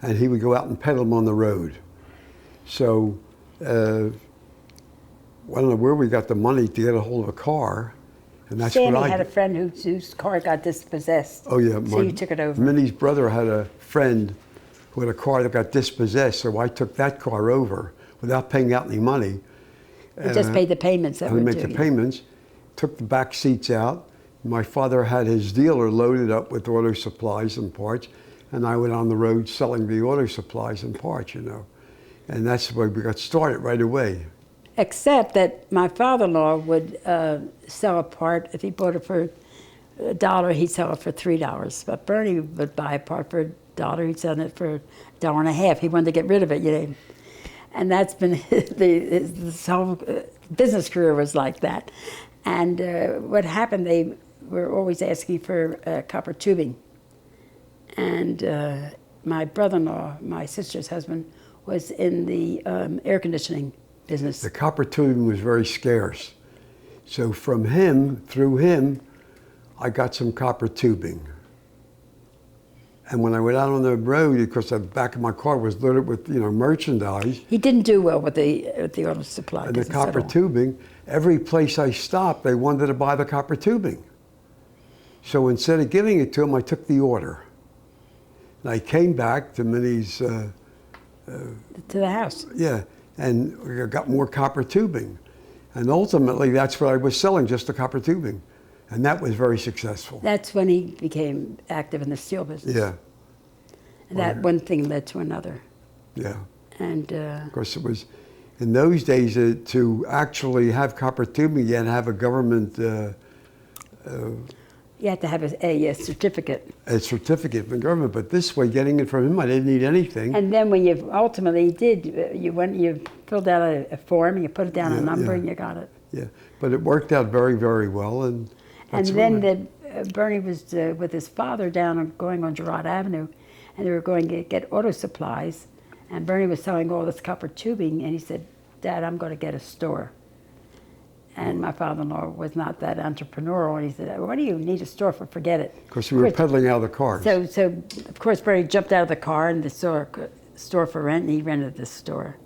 and he would go out and peddle them on the road. So I don't know where we got the money to get a hold of a car, and that's Sammy what I had a did. friend whose car got dispossessed. Oh yeah, so you took it over. Minnie's brother had a friend who had a car that got dispossessed, so I took that car over without paying out any money. You just paid the payments that we were made due. the payments, took the back seats out. My father had his dealer loaded up with auto supplies and parts, and I went on the road selling the auto supplies and parts, you know. And that's the way we got started right away. Except that my father-in-law would sell a part. If he bought it for $1, he'd sell it for $3. But Bernie would buy a part for $1, he'd sell it for $1.50. He wanted to get rid of it, you know. And that's been his whole business career was like that. And what happened, they were always asking for copper tubing. And my brother-in-law, my sister's husband, was in the air conditioning business. The copper tubing was very scarce. So from him, through him, I got some copper tubing. And when I went out on the road, because the back of my car was loaded with, you know, merchandise. He didn't do well with the auto supply And the business at copper all. tubing, every place I stopped, they wanted to buy the copper tubing. So instead of giving it to them, I took the order. And I came back to Minnie's... To the house. Yeah, and I got more copper tubing. And ultimately, that's what I was selling, just the copper tubing. And that was very successful. That's when he became active in the steel business. Yeah. And that one thing led to another. Yeah. And Of course, it was, in those days, to actually have copper tubing, you had to have a government you had to have a certificate. a certificate from the government. But this way, getting it from him, I didn't need anything. And then when you ultimately did, you filled out a form, and you put it down a number, and you got it. Yeah, but it worked out very, very well. And then Bernie was with his father going on Girard Avenue, and they were going to get auto supplies, and Bernie was selling all this copper tubing, and he said, "Dad, I'm going to get a store." And my father-in-law was not that entrepreneurial, and he said, "What do you need a store for? Forget it." of course, we were peddling out of the cars. So of course, Bernie jumped out of the car and they saw a store for rent, and he rented this store.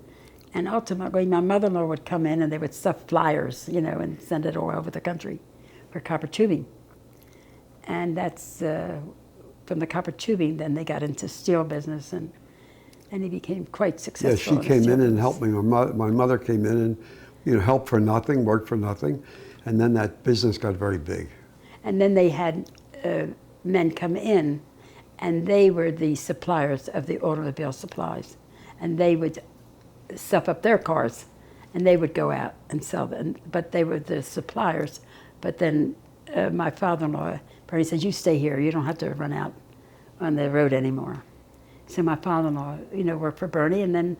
And ultimately, my mother-in-law would come in, and they would stuff flyers, you know, and send it all over the country for copper tubing. And that's from the copper tubing. Then they got into steel business, and he became quite successful. Yeah, she came in and helped me. My mother came in and, you know, helped for nothing, worked for nothing, and then that business got very big. And then they had men come in, and they were the suppliers of the automobile supplies, and they would stuff up their cars, and they would go out and sell them. But they were the suppliers. But then my father-in-law, Bernie said, "You stay here. You don't have to run out on the road anymore." So my father-in-law, you know, worked for Bernie, and then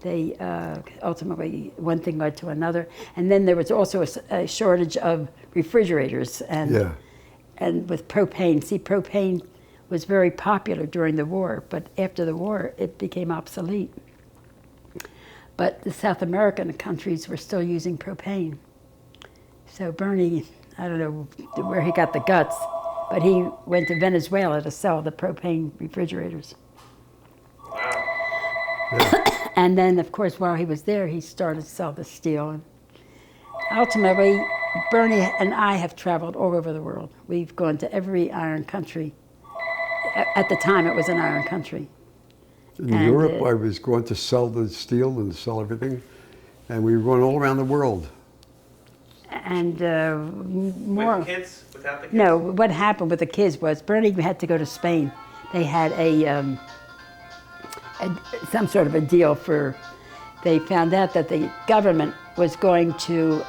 they ultimately, one thing led to another. And then there was also a shortage of refrigerators and with propane. See, propane was very popular during the war, but after the war, it became obsolete. But the South American countries were still using propane. So Bernie, I don't know where he got the guts, but he went to Venezuela to sell the propane refrigerators. Yeah. And then, of course, while he was there, he started to sell the steel. And ultimately, Bernie and I have traveled all over the world. We've gone to every iron country. At the time, it was an iron country. In Europe, I was going to sell the steel and sell everything, and we were going all around the world. And more. With the kids? Without the kids? No, what happened with the kids was Bernie had to go to Spain. They had some sort of a deal they found out that the government was going to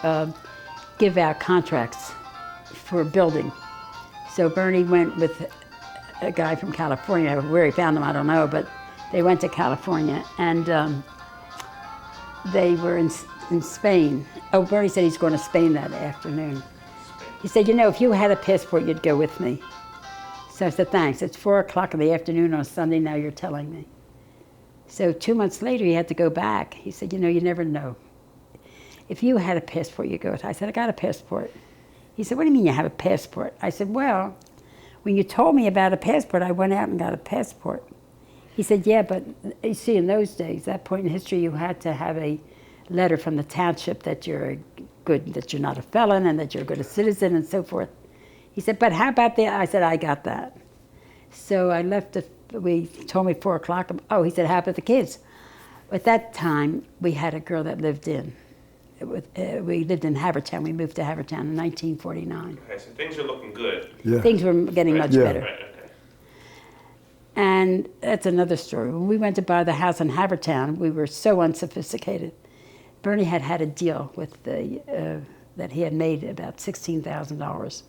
give out contracts for building. So Bernie went with a guy from California. Where he found him, I don't know, but they went to California, and they were in Spain. Oh, Bernie said he's going to Spain that afternoon. He said, "You know, if you had a passport, you'd go with me." So I said, "Thanks. It's 4 o'clock in the afternoon on a Sunday, now you're telling me." So 2 months later, he had to go back. He said, "You know, you never know. If you had a passport, you'd go with." I said, "I got a passport." He said, "What do you mean you have a passport?" I said, "Well, when you told me about a passport, I went out and got a passport." He said, yeah, but you see, in those days, that point in history, you had to have a letter from the township that that you're not a felon and that you're a good citizen and so forth. He said, but how about I said, I got that. So I left, he told me 4 o'clock. Oh, he said, how about the kids? At that time, we had a girl that lived in. We lived in Havertown. We moved to Havertown in 1949. Okay, so things are looking good. Yeah. Things were getting much better. Right, okay. And that's another story. When we went to buy the house in Havertown, we were so unsophisticated. Bernie had a deal with that he had made about $16,000.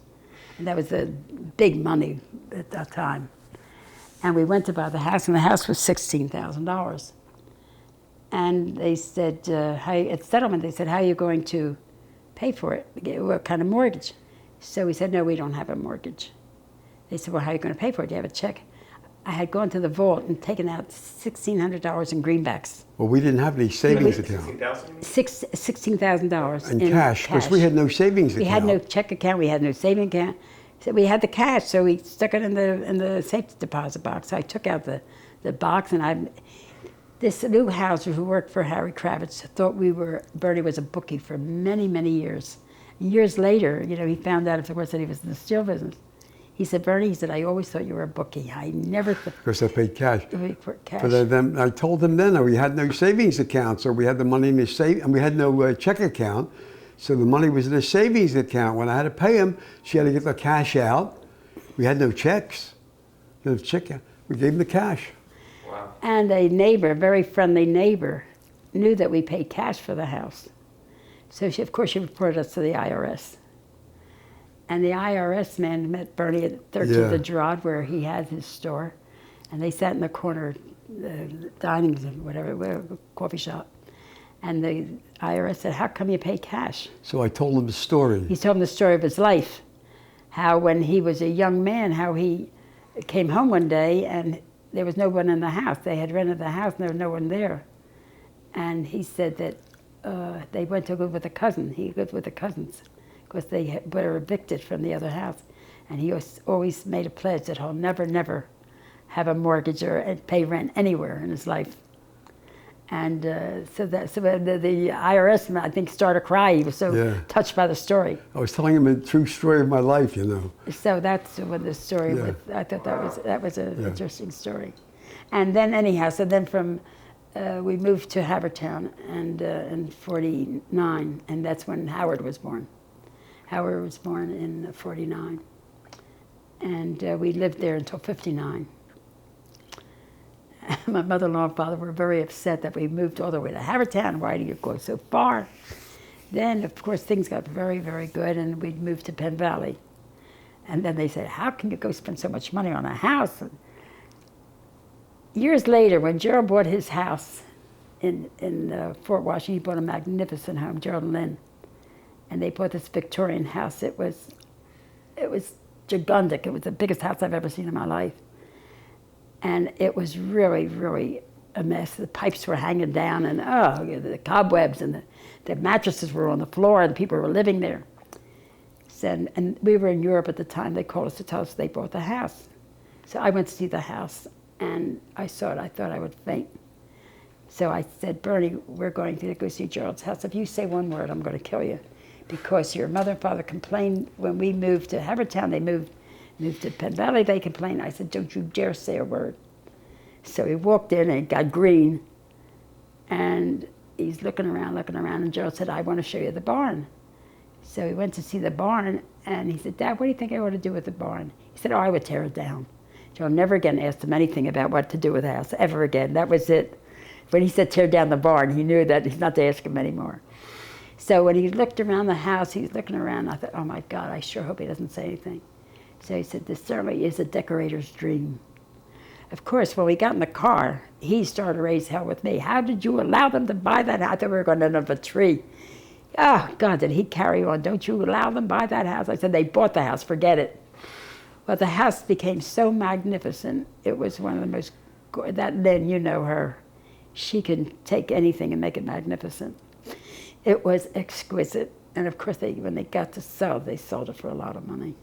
And that was big money at that time. And we went to buy the house, and the house was $16,000. And they said, at settlement, they said, how are you going to pay for it? What kind of mortgage? So we said, no, we don't have a mortgage. They said, well, how are you going to pay for it? Do you have a check? I had gone to the vault and taken out $1,600 in greenbacks. Well, we didn't have any savings account. $16,000 in cash, because we had no savings account. We had no check account. We had no saving account. So we had the cash, so we stuck it in the safety deposit box. So I took out the box, and this new houser who worked for Harry Kravitz thought Bernie was a bookie for many, many years. Years later, he found out, of course, that he was in the steel business. He said, Bernie, he said, I always thought you were a bookie. I never thought. Because I paid cash. Cash. But then I told them then we had no savings account, so we had the money in the and we had no check account, so the money was in the savings account. When I had to pay him, she had to get the cash out. We had no checks, no check. We gave him the cash. Wow. And a neighbor, a very friendly neighbor, knew that we paid cash for the house. So of course she reported us to the IRS. And the IRS man met Bernie at 13th of Gerard, where he had his store. And they sat in the corner, dining, whatever, coffee shop. And the IRS said, how come you pay cash? So I told him the story. He told him the story of his life. How when he was a young man, how he came home one day and there was no one in the house. They had rented the house and there was no one there. And he said that they went to live with a cousin. He lived with the cousins, because they were evicted from the other house. And he always made a pledge that he'll never, never have a mortgage or pay rent anywhere in his life. And so the IRS man, I think, started to cry. He was so touched by the story. I was telling him a true story of my life, So that's what the story was. I thought that was an interesting story. And then anyhow, so then from we moved to Havertown and in '49, and that's when Howard was born. Howard was born in '49, and we lived there until '59. My mother-in-law and father were very upset that we moved all the way to Havertown. Why do you go so far? Then, of course, things got very, very good, and we moved to Penn Valley. And then they said, how can you go spend so much money on a house? And years later, when Gerald bought his house in Fort Washington, he bought a magnificent home, Gerald and Lynn. And they bought this Victorian house. It was gigantic. It was the biggest house I've ever seen in my life. And it was really, really a mess. The pipes were hanging down, and the cobwebs, and the mattresses were on the floor, and people were living there. And we were in Europe at the time. They called us to tell us they bought the house. So I went to see the house, and I saw it. I thought I would faint. So I said, Bernie, we're going to go see Gerald's house. If you say one word, I'm going to kill you. Because your mother and father complained when we moved to Havertown. They moved to Penn Valley, they complained. I said, don't you dare say a word. So he walked in and got green. And he's looking around, and Gerald said, I want to show you the barn. So he went to see the barn, and he said, Dad, what do you think I ought to do with the barn? He said, I would tear it down. Gerald never again asked him anything about what to do with the house, ever again. That was it. When he said tear down the barn, he knew that he's not to ask him anymore. So when he looked around the house, he's looking around. I thought, oh my God, I sure hope he doesn't say anything. So he said, this certainly is a decorator's dream. Of course, when we got in the car, he started to raise hell with me. How did you allow them to buy that house? I thought we were going to end up a tree. Oh, God, did he carry on? Don't you allow them to buy that house? I said, they bought the house, forget it. Well, the house became so magnificent. It was one of the most, then you know her. She can take anything and make it magnificent. It was exquisite. And of course, when they got to sell, they sold it for a lot of money.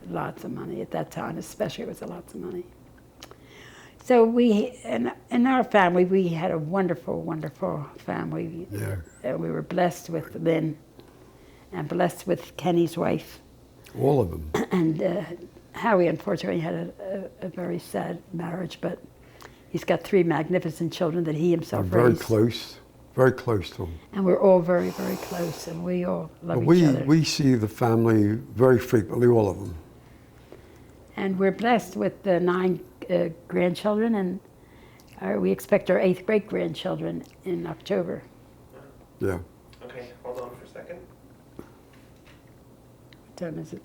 Lots of money at that time, especially. It was lots of money. So in our family, we had a wonderful, wonderful family. Yeah. We were blessed with Lynn and blessed with Kenny's wife. All of them. And Howie, unfortunately, had a very sad marriage, but he's got 3 magnificent children that he himself I'm very raised. very close to them. And we're all very, very close, and we all love But each other. we see the family very frequently, all of them. And we're blessed with the 9 grandchildren, and we expect our 8th great-grandchildren in October. Yeah. Okay, hold on for a second. What time is it?